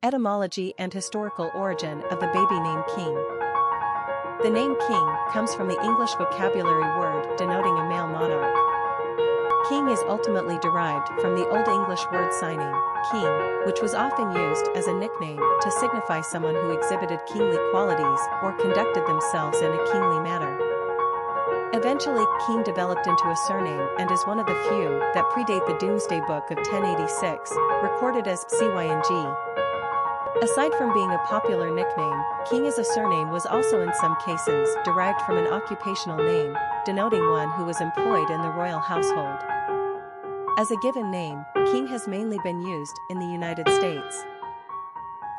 Etymology and historical origin of the baby name King. The name King comes from the English vocabulary word denoting a male monarch. King is ultimately derived from the Old English word cyning, king, which was often used as a nickname to signify someone who exhibited kingly qualities or conducted themselves in a kingly manner. Eventually, King developed into a surname and is one of the few that predate the Domesday Book of 1086, recorded as cyng. Aside from being a popular nickname, King as a surname was also in some cases derived from an occupational name, denoting one who was employed in the royal household. As a given name, King has mainly been used in the United States.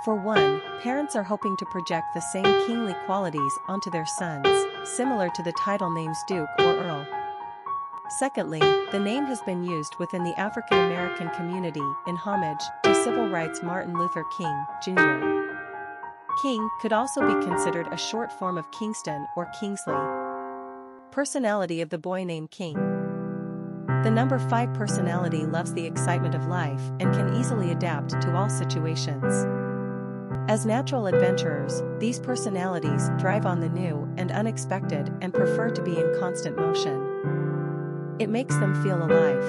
For one, parents are hoping to project the same kingly qualities onto their sons, similar to the title names Duke or Earl. Secondly, the name has been used within the African American community in homage to civil rights Martin Luther King, Jr. King could also be considered a short form of Kingston or Kingsley. Personality of the boy named King. The number 5 personality loves the excitement of life and can easily adapt to all situations. As natural adventurers, these personalities thrive on the new and unexpected and prefer to be in constant motion. It makes them feel alive.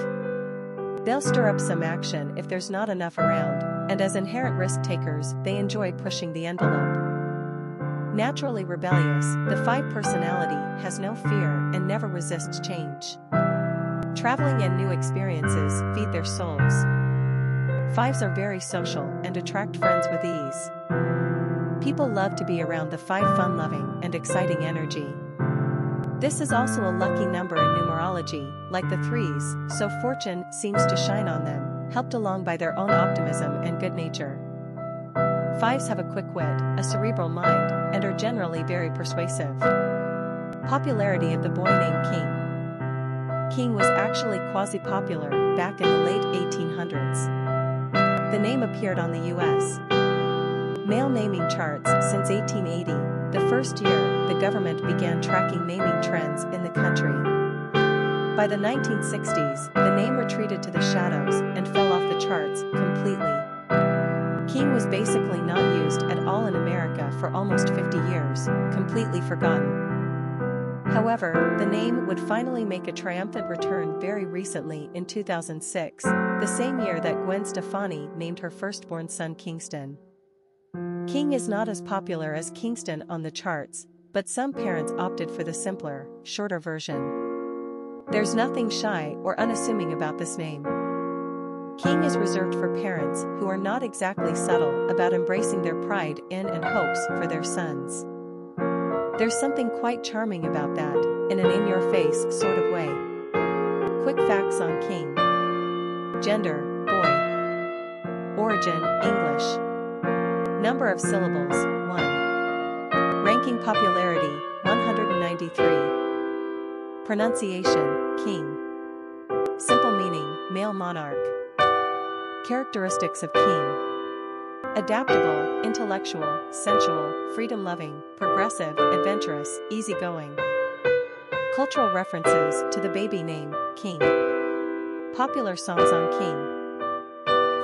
They'll stir up some action if there's not enough around, and as inherent risk takers, they enjoy pushing the envelope. Naturally rebellious, the 5 personality has no fear and never resists change. Traveling and new experiences feed their souls. 5s are very social and attract friends with ease. People love to be around the 5 fun-loving and exciting energy. This is also a lucky number in numerology, like the 3s, so fortune seems to shine on them, helped along by their own optimism and good nature. 5s have a quick wit, a cerebral mind, and are generally very persuasive. Popularity of the boy named King. King was actually quasi-popular back in the late 1800s. The name appeared on the U.S. mail naming charts since 1880, the first year the government began tracking naming trends in the country. By the 1960s, the name retreated to the shadows and fell off the charts completely. King was basically not used at all in America for almost 50 years, completely forgotten. However, the name would finally make a triumphant return very recently in 2006, the same year that Gwen Stefani named her firstborn son Kingston. King is not as popular as Kingston on the charts, but some parents opted for the simpler, shorter version. There's nothing shy or unassuming about this name. King is reserved for parents who are not exactly subtle about embracing their pride in and hopes for their sons. There's something quite charming about that, in an in-your-face sort of way. Quick facts on King. Gender, boy. Origin, English. Number of syllables, 1. Ranking popularity, 193. Pronunciation, King. Simple meaning, male monarch. Characteristics of King. Adaptable, intellectual, sensual, freedom-loving, progressive, adventurous, easygoing. Cultural references to the baby name, King. Popular songs on King.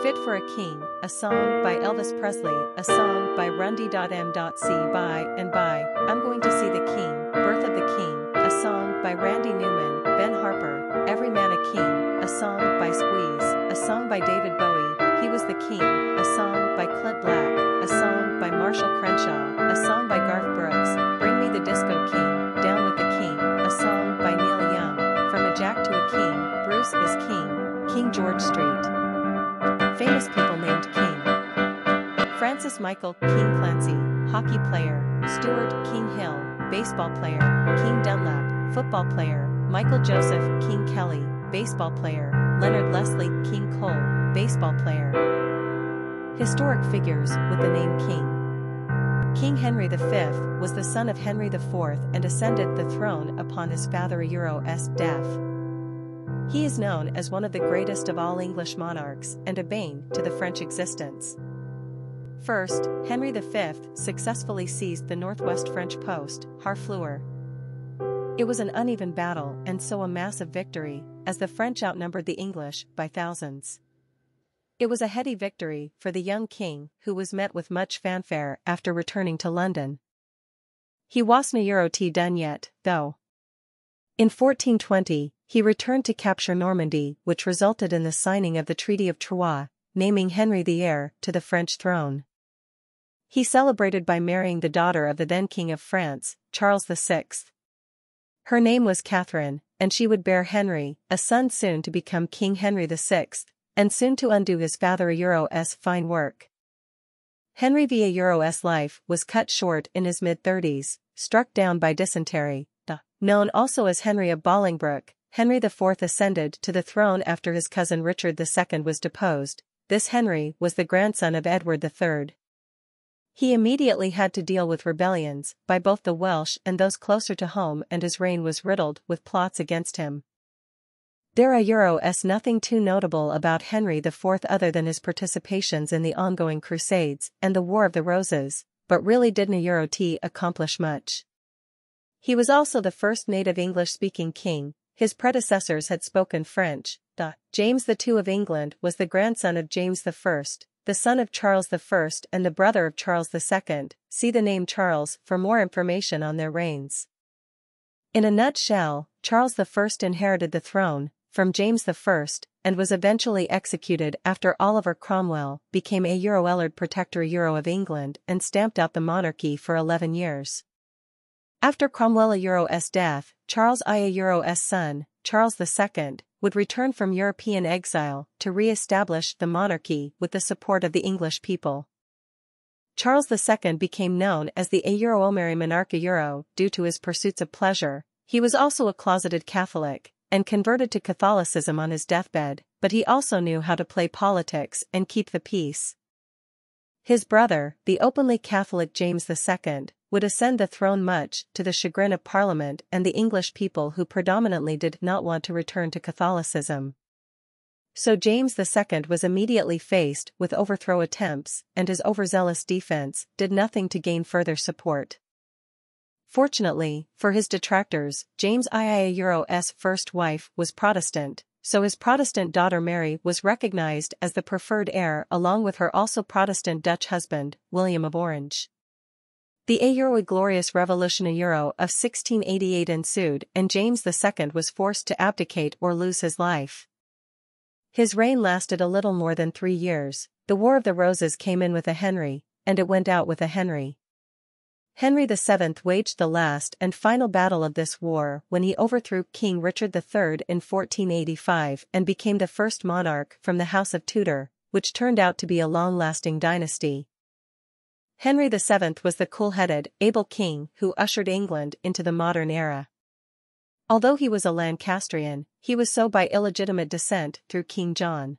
Fit for a King, a song by Elvis Presley, a song by Rundy.m.c by and by, I'm Going to See the King, Birth of the King, a song by Randy Newman, Ben Harper, Every Man a King, a song by Squeeze, a song by David Bowie, He Was the King, a song by Clint Black, a song by Marshall Crenshaw, a song by Garth Brooks, Bring Me the Disco King, Down with the King, a song by Neil Young, From a Jack to a King, Bruce is King, King George Street. Famous people named King. Francis Michael King Clancy, hockey player, Stuart King Hill, baseball player, King Dunlap, football player, Michael Joseph King Kelly, baseball player, Leonard Leslie King Cole, baseball player. Historic figures with the name King. King Henry V was the son of Henry IV and ascended the throne upon his father Euro's death. He is known as one of the greatest of all English monarchs and a bane to the French existence. First, Henry V successfully seized the northwest French post, Harfleur. It was an uneven battle and so a massive victory, as the French outnumbered the English by thousands. It was a heady victory for the young king, who was met with much fanfare after returning to London. He wasn't done yet, though. In 1420, he returned to capture Normandy, which resulted in the signing of the Treaty of Troyes, naming Henry the heir to the French throne. He celebrated by marrying the daughter of the then King of France, Charles VI. Her name was Catherine, and she would bear Henry, a son soon to become King Henry VI, and soon to undo his father's fine work. Henry VIII's life was cut short in his mid-30s, struck down by dysentery. Known also as Henry of Bolingbroke, Henry IV ascended to the throne after his cousin Richard II was deposed. This Henry was the grandson of Edward III. He immediately had to deal with rebellions, by both the Welsh and those closer to home, and his reign was riddled with plots against him. There is nothing too notable about Henry IV other than his participations in the ongoing Crusades and the War of the Roses, but really didn't accomplish much. He was also the first native English-speaking king. His predecessors had spoken French. James II of England was the grandson of James I, the son of Charles I and the brother of Charles II. See the name Charles for more information on their reigns. In a nutshell, Charles I inherited the throne from James I, and was eventually executed after Oliver Cromwell became Lord Protector of England and stamped out the monarchy for 11 years. After Cromwell's death, Charles I's son, Charles II, would return from European exile to re-establish the monarchy with the support of the English people. Charles II became known as the Omeri monarch due to his pursuits of pleasure. He was also a closeted Catholic, and converted to Catholicism on his deathbed, but he also knew how to play politics and keep the peace. His brother, the openly Catholic James II, would ascend the throne much to the chagrin of Parliament and the English people, who predominantly did not want to return to Catholicism. So James II was immediately faced with overthrow attempts, and his overzealous defense did nothing to gain further support. Fortunately, for his detractors, James I's first wife was Protestant, so his Protestant daughter Mary was recognized as the preferred heir along with her also Protestant Dutch husband, William of Orange. The Glorious Revolution of 1688 ensued, and James II was forced to abdicate or lose his life. His reign lasted a little more than 3 years. The War of the Roses came in with a Henry, and it went out with a Henry. Henry VII waged the last and final battle of this war when he overthrew King Richard III in 1485 and became the first monarch from the House of Tudor, which turned out to be a long-lasting dynasty. Henry VII was the cool-headed, able king who ushered England into the modern era. Although he was a Lancastrian, he was so by illegitimate descent through King John.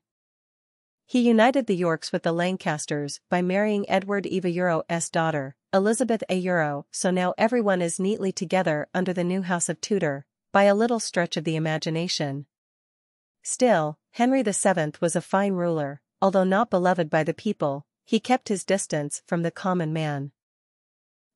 He united the Yorks with the Lancasters by marrying Edward Eva's daughter, Elizabeth so now everyone is neatly together under the new House of Tudor, by a little stretch of the imagination. Still, Henry VII was a fine ruler, although not beloved by the people. He kept his distance from the common man.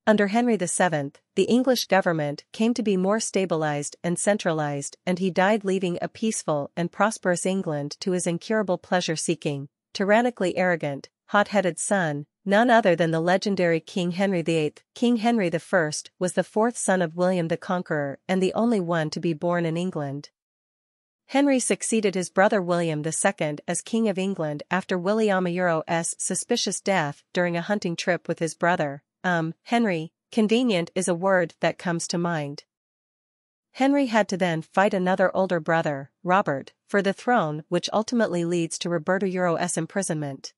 Under Henry VII, the English government came to be more stabilized and centralized, and he died leaving a peaceful and prosperous England to his incurable pleasure-seeking, tyrannically arrogant, hot-headed son, none other than the legendary King Henry VIII. King Henry I was the fourth son of William the Conqueror and the only one to be born in England. Henry succeeded his brother William II as King of England after William's suspicious death during a hunting trip with his brother. Henry, convenient is a word that comes to mind. Henry had to then fight another older brother, Robert, for the throne, which ultimately leads to Roberto's imprisonment.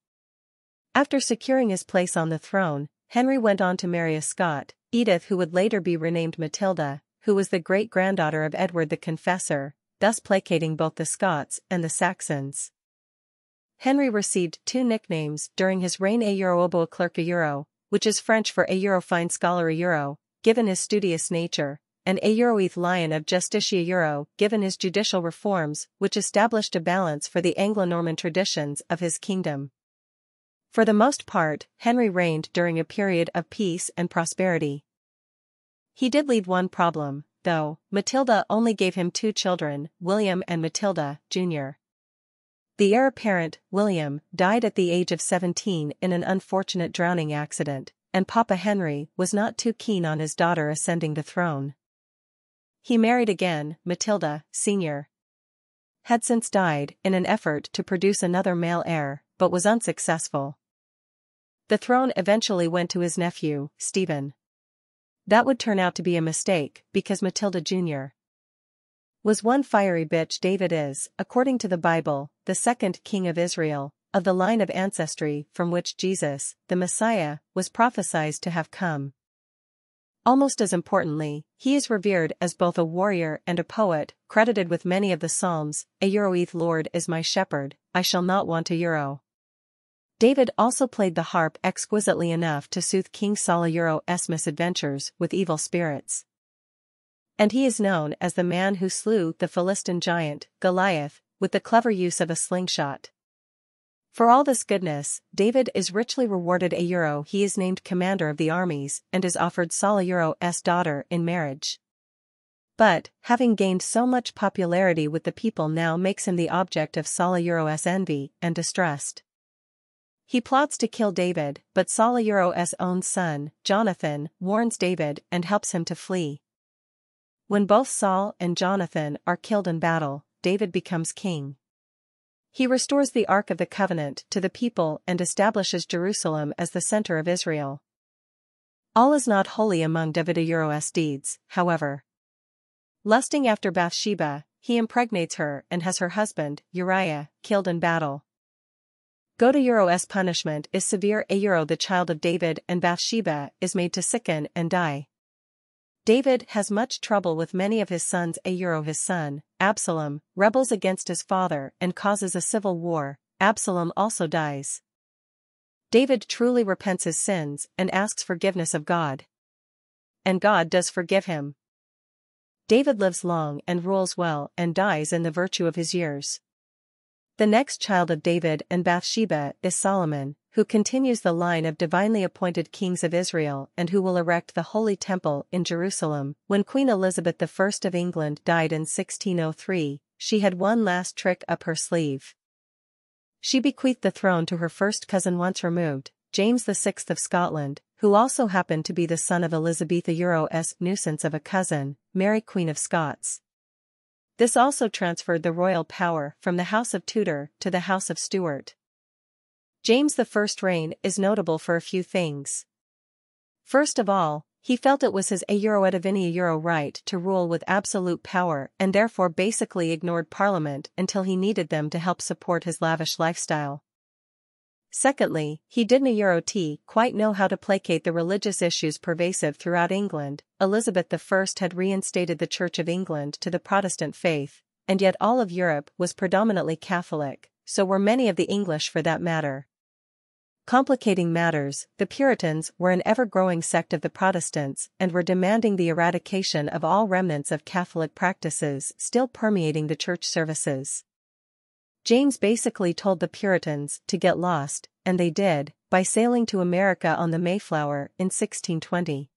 After securing his place on the throne, Henry went on to marry a Scot, Edith, who would later be renamed Matilda, who was the great-granddaughter of Edward the Confessor, thus placating both the Scots and the Saxons. Henry received 2 nicknames during his reign: Beau Clerc, which is French for fine scholar, given his studious nature, and Lion of Justitia, given his judicial reforms, which established a balance for the Anglo-Norman traditions of his kingdom. For the most part, Henry reigned during a period of peace and prosperity. He did leave one problem, though. Matilda only gave him 2 children, William and Matilda, Jr. The heir apparent, William, died at the age of 17 in an unfortunate drowning accident, and Papa Henry was not too keen on his daughter ascending the throne. He married again, Matilda, Sr. had since died in an effort to produce another male heir, but was unsuccessful. The throne eventually went to his nephew, Stephen. That would turn out to be a mistake, because Matilda Jr. was one fiery bitch. David is, according to the Bible, the second king of Israel, of the line of ancestry from which Jesus, the Messiah, was prophesied to have come. Almost as importantly, he is revered as both a warrior and a poet, credited with many of the Psalms. "The Lord is my shepherd, I shall not want a." David also played the harp exquisitely enough to soothe King Saul's misadventures with evil spirits. And he is known as the man who slew the Philistine giant, Goliath, with the clever use of a slingshot. For all this goodness, David is richly rewarded. He is named commander of the armies and is offered Saul's daughter in marriage. But, having gained so much popularity with the people, now makes him the object of Saul's envy and distrust. He plots to kill David, but Saul's own son, Jonathan, warns David and helps him to flee. When both Saul and Jonathan are killed in battle, David becomes king. He restores the Ark of the Covenant to the people and establishes Jerusalem as the center of Israel. All is not holy among David's deeds, however. Lusting after Bathsheba, he impregnates her and has her husband, Uriah, killed in battle. God's punishment is severe. The child of David and Bathsheba is made to sicken and die. David has much trouble with many of his sons. His son, Absalom, rebels against his father and causes a civil war. Absalom also dies. David truly repents his sins and asks forgiveness of God. And God does forgive him. David lives long and rules well and dies in the virtue of his years. The next child of David and Bathsheba is Solomon, who continues the line of divinely appointed kings of Israel and who will erect the Holy Temple in Jerusalem. When Queen Elizabeth I of England died in 1603, she had one last trick up her sleeve. She bequeathed the throne to her first cousin once removed, James VI of Scotland, who also happened to be the son of Elizabeth's nuisance of a cousin, Mary Queen of Scots. This also transferred the royal power from the House of Tudor to the House of Stuart. James I's reign is notable for a few things. First of all, he felt it was his right to rule with absolute power and therefore basically ignored Parliament until he needed them to help support his lavish lifestyle. Secondly, he didn't quite know how to placate the religious issues pervasive throughout England. Elizabeth I had reinstated the Church of England to the Protestant faith, and yet all of Europe was predominantly Catholic, so were many of the English for that matter. Complicating matters, the Puritans were an ever-growing sect of the Protestants and were demanding the eradication of all remnants of Catholic practices still permeating the church services. James basically told the Puritans to get lost, and they did, by sailing to America on the Mayflower in 1620.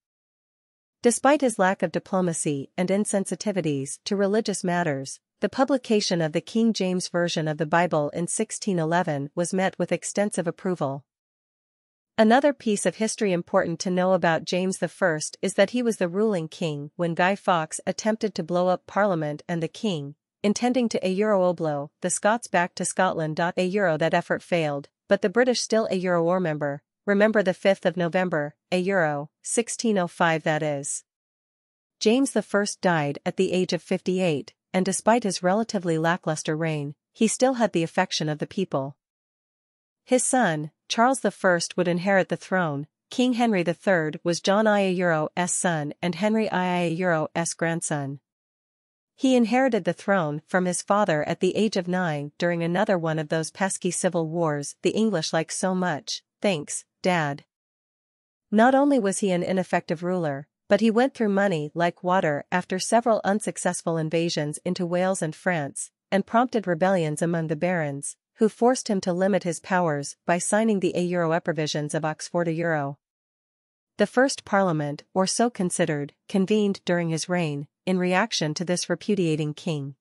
Despite his lack of diplomacy and insensitivities to religious matters, the publication of the King James Version of the Bible in 1611 was met with extensive approval. Another piece of history important to know about James I is that he was the ruling king when Guy Fawkes attempted to blow up Parliament and the king, intending to blow the Scots back to Scotland. That effort failed, but the British still remember the 5th of November, 1605 that is. James I died at the age of 58, and despite his relatively lackluster reign, he still had the affection of the people. His son, Charles I would inherit the throne. King Henry III was John I's son and Henry I's grandson. He inherited the throne from his father at the age of 9 during another one of those pesky civil wars the English like so much. Thanks, Dad. Not only was he an ineffective ruler, but he went through money like water after several unsuccessful invasions into Wales and France, and prompted rebellions among the barons, who forced him to limit his powers by signing the provisions of Oxford. The first Parliament, or so considered, convened during his reign, in reaction to this repudiating king.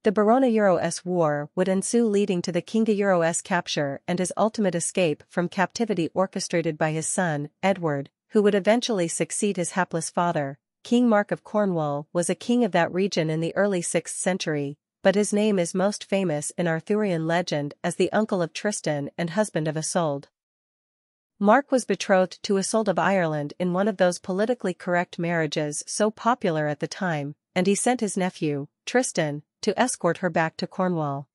The Barona-Euros War would ensue, leading to the King-Euros capture and his ultimate escape from captivity, orchestrated by his son, Edward, who would eventually succeed his hapless father. King Mark of Cornwall was a king of that region in the early 6th century, but his name is most famous in Arthurian legend as the uncle of Tristan and husband of Isolde. Mark was betrothed to Isolde of Ireland in one of those politically correct marriages so popular at the time, and he sent his nephew, Tristan, to escort her back to Cornwall.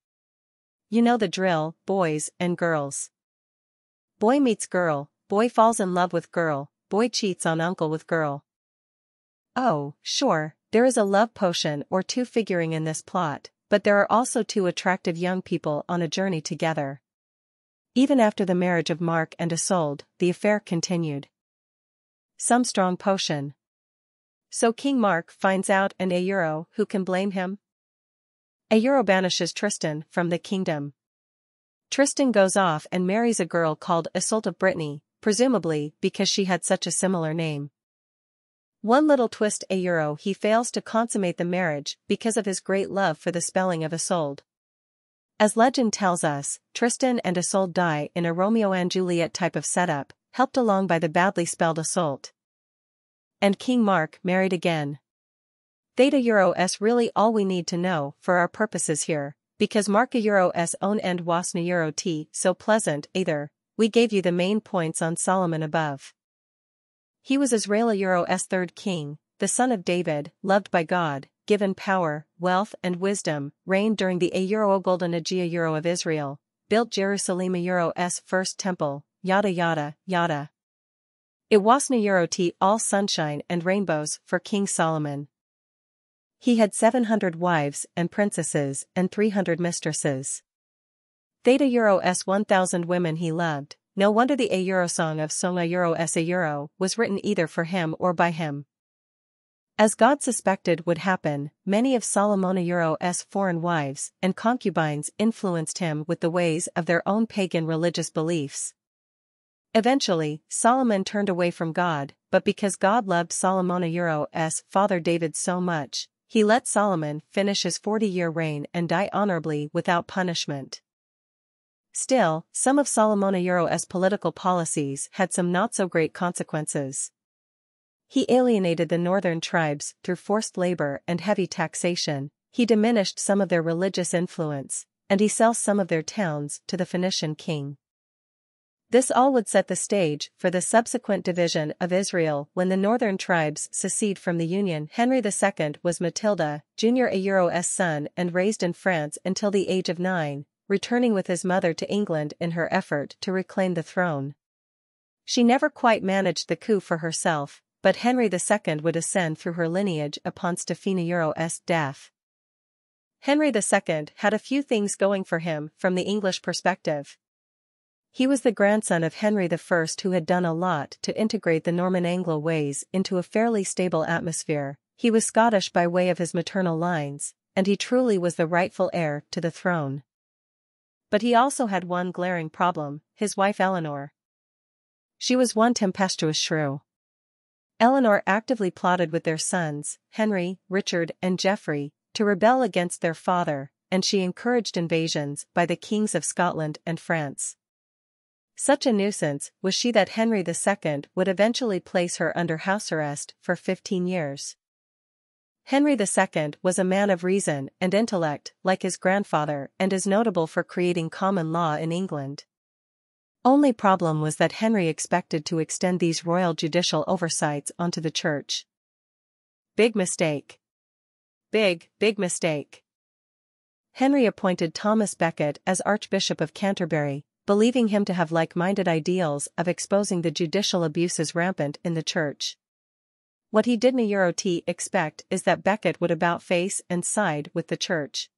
You know the drill, boys and girls. Boy meets girl, boy falls in love with girl, boy cheats on uncle with girl. Oh, sure, there is a love potion or two figuring in this plot, but there are also two attractive young people on a journey together. Even after the marriage of Mark and Isolde, the affair continued. Some strong potion. So King Mark finds out, and who can blame him? Banishes Tristan from the kingdom. Tristan goes off and marries a girl called Isolde of Brittany, presumably because she had such a similar name. One little twist: he fails to consummate the marriage because of his great love for the spelling of Isolde. As legend tells us, Tristan and Isolde die in a Romeo and Juliet type of setup, helped along by the badly spelled Isolde. And King Mark married again. Theta-Euros really all we need to know for our purposes here, because Marca-Euros own end wasna Euro t so pleasant either. We gave you the main points on Solomon above. He was Israel-Euros third king, the son of David, loved by God, given power, wealth and wisdom, reigned during the Golden Age of Israel, built Jerusalem-Euros first temple, yada yada yada. It wasna Euro t all sunshine and rainbows for King Solomon. He had 700 wives and princesses and 300 mistresses. Theta-Euros 1,000 women he loved. No wonder the Eurosong of Songa-Euros was written either for him or by him. As God suspected would happen, many of Solomona-Euros' foreign wives and concubines influenced him with the ways of their own pagan religious beliefs. Eventually, Solomon turned away from God, but because God loved Solomona-Euros' father David so much, he let Solomon finish his 40-year reign and die honorably without punishment. Still, some of Solomona-Euros' political policies had some not-so-great consequences. He alienated the northern tribes through forced labor and heavy taxation, he diminished some of their religious influence, and he sold some of their towns to the Phoenician king. This all would set the stage for the subsequent division of Israel when the northern tribes secede from the Union. Henry II was Matilda, Jr. Euros' son and raised in France until the age of 9, returning with his mother to England in her effort to reclaim the throne. She never quite managed the coup for herself, but Henry II would ascend through her lineage upon Stephania-Euros' death. Henry II had a few things going for him from the English perspective. He was the grandson of Henry I, who had done a lot to integrate the Norman Anglo ways into a fairly stable atmosphere. He was Scottish by way of his maternal lines, and he truly was the rightful heir to the throne. But he also had one glaring problem: his wife Eleanor. She was one tempestuous shrew. Eleanor actively plotted with their sons, Henry, Richard, and Geoffrey, to rebel against their father, and she encouraged invasions by the kings of Scotland and France. Such a nuisance was she that Henry II would eventually place her under house arrest for 15 years. Henry II was a man of reason and intellect like his grandfather and is notable for creating common law in England. Only problem was that Henry expected to extend these royal judicial oversights onto the church. Big mistake. Big mistake. Henry appointed Thomas Becket as Archbishop of Canterbury, believing him to have like-minded ideals of exposing the judicial abuses rampant in the church. What he didn't expect is that Becket would about face and side with the church.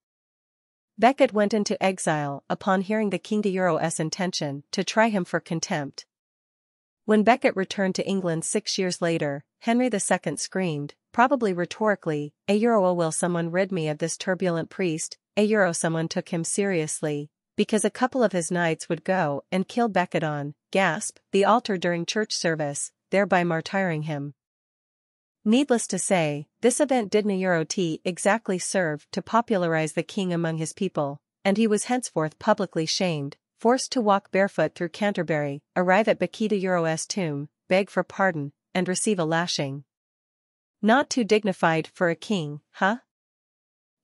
Becket went into exile upon hearing the King-Euros' intention to try him for contempt. When Becket returned to England 6 years later, Henry II screamed, probably rhetorically, will someone rid me of this turbulent priest? Someone took him seriously, because a couple of his knights would go and kill Becket on the altar during church service, thereby martyring him. Needless to say, this event didn't exactly serve to popularize the king among his people, and he was henceforth publicly shamed, forced to walk barefoot through Canterbury, arrive at Bakita's tomb, beg for pardon, and receive a lashing. Not too dignified for a king, huh?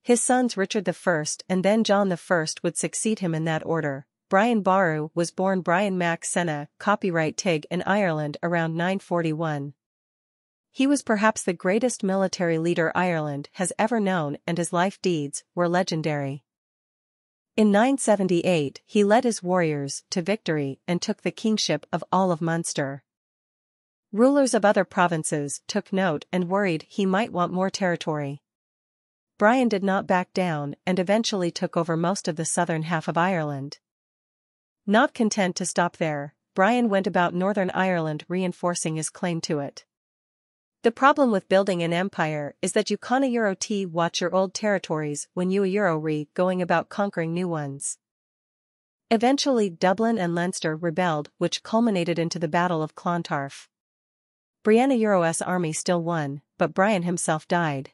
His sons Richard I and then John I would succeed him in that order. Brian Boru was born Brian Mac Senna, copyright Tig in Ireland around 941. He was perhaps the greatest military leader Ireland has ever known, and his life deeds were legendary. In 978 he led his warriors to victory and took the kingship of all of Munster. Rulers of other provinces took note and worried he might want more territory. Brian did not back down and eventually took over most of the southern half of Ireland. Not content to stop there, Brian went about Northern Ireland reinforcing his claim to it. The problem with building an empire is that you can't watch your old territories when you going about conquering new ones. Eventually Dublin and Leinster rebelled, which culminated into the Battle of Clontarf. Brianna's army still won, but Brian himself died.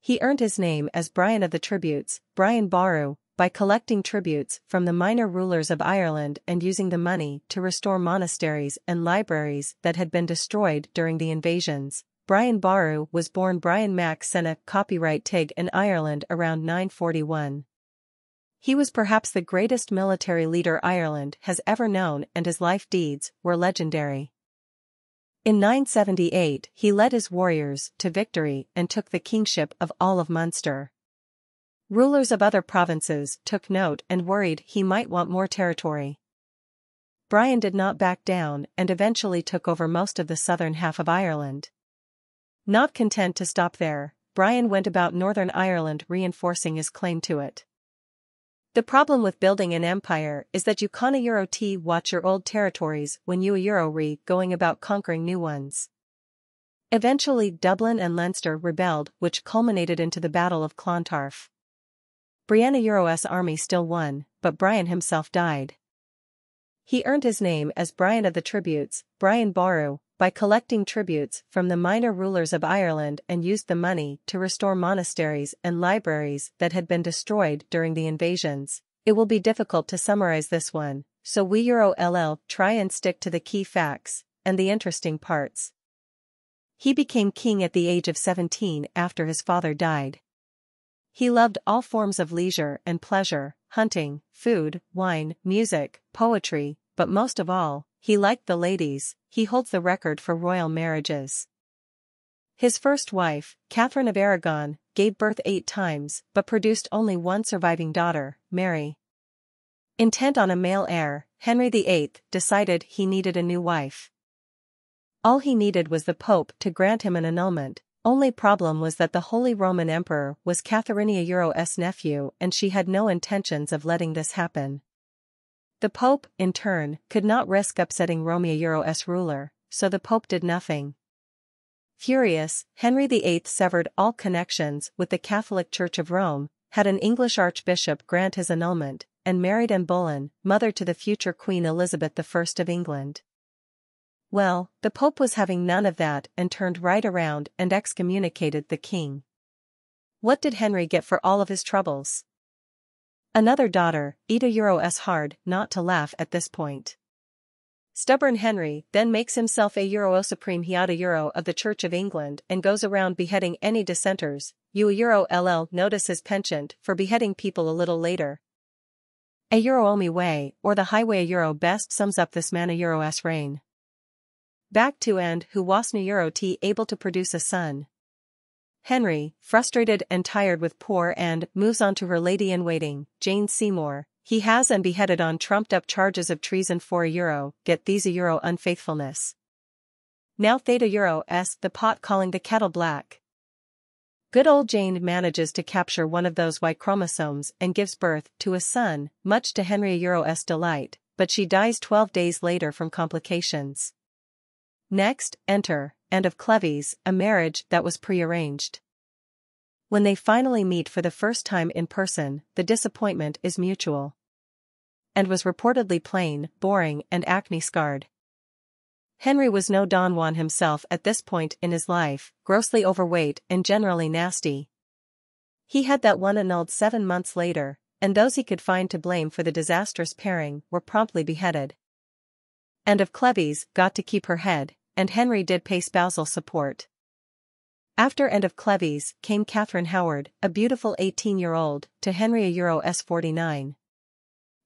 He earned his name as Brian of the Tributes, Brian Boru, by collecting tributes from the minor rulers of Ireland and using the money to restore monasteries and libraries that had been destroyed during the invasions. Brian Boru was born Brian Mac Senna, copyright Tig in Ireland around 941. He was perhaps the greatest military leader Ireland has ever known, and his life deeds were legendary. In 978 he led his warriors to victory and took the kingship of all of Munster. Rulers of other provinces took note and worried he might want more territory. Brian did not back down and eventually took over most of the southern half of Ireland. Not content to stop there, Brian went about Northern Ireland reinforcing his claim to it. The problem with building an empire is that you can't watch your old territories when you going about conquering new ones. Eventually Dublin and Leinster rebelled, which culminated into the Battle of Clontarf. Brianna's army still won, but Brian himself died. He earned his name as Brian of the Tributes, Brian Boru, by collecting tributes from the minor rulers of Ireland and used the money to restore monasteries and libraries that had been destroyed during the invasions. It will be difficult to summarize this one, so we'll try and stick to the key facts and the interesting parts. He became king at the age of 17 after his father died. He loved all forms of leisure and pleasure, hunting, food, wine, music, poetry, but most of all, he liked the ladies. He holds the record for royal marriages. His first wife, Catherine of Aragon, gave birth 8 times but produced only one surviving daughter, Mary. Intent on a male heir, Henry VIII decided he needed a new wife. All he needed was the Pope to grant him an annulment. Only problem was that the Holy Roman Emperor was Catherine's nephew and she had no intentions of letting this happen. The Pope, in turn, could not risk upsetting Rome's ruler, so the Pope did nothing. Furious, Henry VIII severed all connections with the Catholic Church of Rome, had an English archbishop grant his annulment, and married Anne Boleyn, mother to the future Queen Elizabeth I of England. Well, the Pope was having none of that and turned right around and excommunicated the king. What did Henry get for all of his troubles? Another daughter. It's hard not to laugh at this point. Stubborn Henry then makes himself a supreme head of the Church of England and goes around beheading any dissenters. Notice his penchant for beheading people a little later. A only way, or the highway best sums up this man's reign. Back to and who wasn't able to produce a son. Henry, frustrated and tired with poor Anne, moves on to her lady-in-waiting, Jane Seymour. He has and beheaded on trumped-up charges of treason for get these unfaithfulness. Now theta the pot calling the kettle black. Good old Jane manages to capture one of those Y chromosomes and gives birth to a son, much to Henry's delight, but she dies 12 days later from complications. Next, enter, Anne of Cleves, a marriage that was prearranged. When they finally meet for the first time in person, the disappointment is mutual. Anne was reportedly plain, boring and acne-scarred. Henry was no Don Juan himself at this point in his life, grossly overweight and generally nasty. He had that one annulled 7 months later, and those he could find to blame for the disastrous pairing were promptly beheaded. And of Cleves got to keep her head, and Henry did pay spousal support. After End of Cleves came Catherine Howard, a beautiful 18-year-old, to Henry a €49.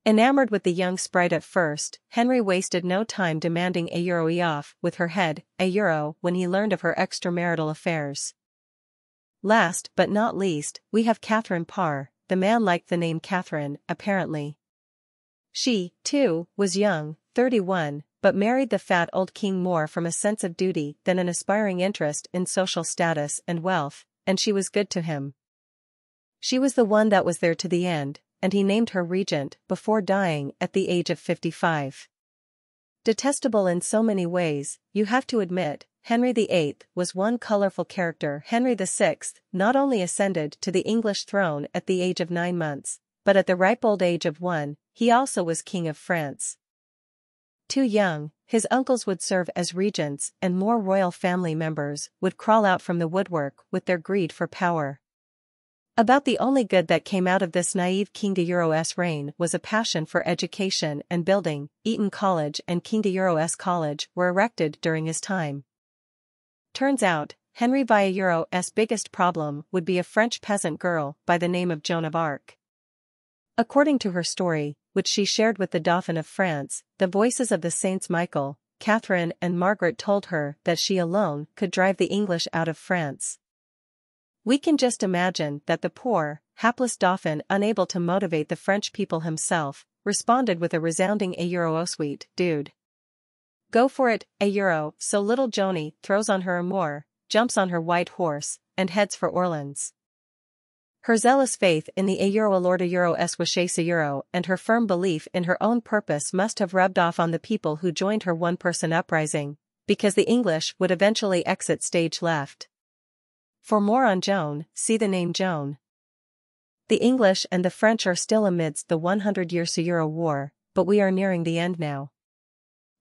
Enamored with the young sprite at first, Henry wasted no time demanding a off with her head, a when he learned of her extramarital affairs. Last but not least, we have Catherine Parr. The man liked the name Catherine, apparently. She, too, was young, 31, but married the fat old king more from a sense of duty than an aspiring interest in social status and wealth, and she was good to him. She was the one that was there to the end, and he named her regent before dying at the age of 55. Detestable in so many ways, you have to admit, Henry VIII was one colorful character. Henry VI not only ascended to the English throne at the age of 9 months, but at the ripe old age of 1, he also was King of France. Too young, his uncles would serve as regents and more royal family members would crawl out from the woodwork with their greed for power. About the only good that came out of this naive King de reign was a passion for education and building. Eton College and King de College were erected during his time. Turns out, Henry VIII's biggest problem would be a French peasant girl by the name of Joan of Arc. According to her story, which she shared with the Dauphin of France, the voices of the Saints Michael, Catherine and Margaret told her that she alone could drive the English out of France. We can just imagine that the poor, hapless Dauphin, unable to motivate the French people himself, responded with a resounding "Oh sweet dude. Go for it, so little Joni throws on her amour, jumps on her white horse, and heads for Orleans. Her zealous faith in the Lord Wishes and her firm belief in her own purpose must have rubbed off on the people who joined her one-person uprising, because the English would eventually exit stage left. For more on Joan, see the name Joan. The English and the French are still amidst the 100-year War, but we are nearing the end now.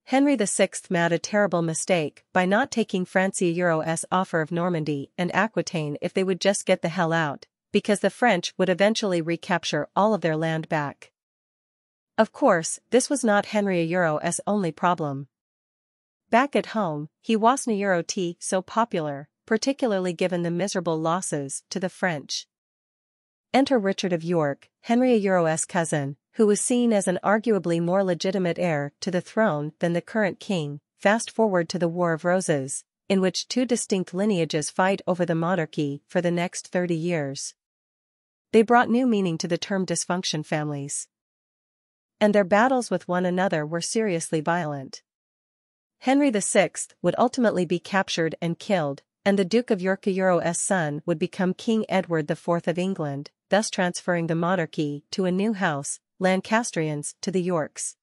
Henry VI made a terrible mistake by not taking France's offer of Normandy and Aquitaine if they would just get the hell out, because the French would eventually recapture all of their land back. Of course, this was not Henry's only problem. Back at home, he wasn't so popular, particularly given the miserable losses to the French. Enter Richard of York, Henry's cousin, who was seen as an arguably more legitimate heir to the throne than the current king. Fast forward to the War of Roses, in which two distinct lineages fight over the monarchy for the next 30 years. They brought new meaning to the term dysfunction families. And their battles with one another were seriously violent. Henry VI would ultimately be captured and killed, and the Duke of York's son would become King Edward IV of England, thus transferring the monarchy to a new house, Lancastrians to the Yorks.